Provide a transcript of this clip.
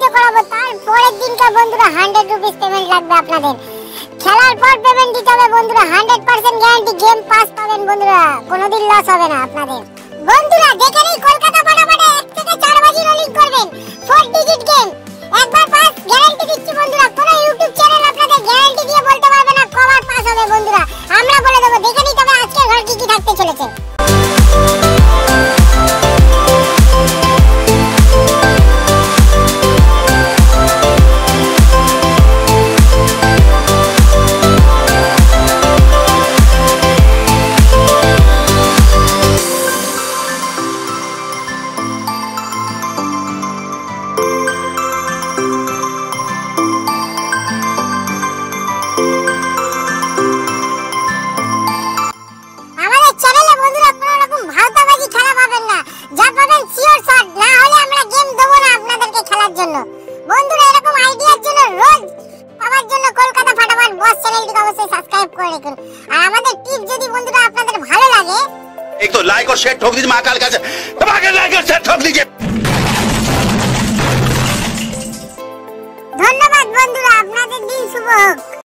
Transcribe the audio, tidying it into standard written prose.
ফ্রিতে করাবো, তার পরের দিনকার বন্ধুরা 100 রুপিস পেমেন্ট লাগবে আপনাদের। খেলার পর পেমেন্ট দিতে হবে বন্ধুরা, 100% গ্যারান্টি, গেম পাস পাবেন বন্ধুরা, কোনোদিন লস হবে না আপনাদের। বন্ধুরা দেখে নিন, কলকাতা ফাটাফাটে 1 থেকে 4 বাজি রোলিং করবেন, 4 ডিজিট গেম, একবার পাস গ্যারান্টি দিচ্ছি বন্ধুরা। কোনো ইউটিউব চ্যানেল আপনাদের গ্যারান্টি দিয়ে বলতে পারবে না কবার পাস হবে বন্ধুরা, আমরা বলে দেবো। দেখে নিতে হবে আজকের ঘর কি কি থাকতে চলেছে। বন্ধুরা এরকম আইডিয়ার জন্য, রোজ পাওয়ার জন্য কলকাতা ফাটাফাট বস চ্যানেলটিকে অবশ্যই সাবস্ক্রাইব করে রাখুন। আর আমাদের টিপ যদি বন্ধুরা আপনাদের ভালো লাগে, एक तो लाइक और शेयर ठोक दीजिए महाकाल का, लाइक और शेयर ठोक दीजिए। ধন্যবাদ বন্ধুরা, আপনাদের দিন শুভ হোক।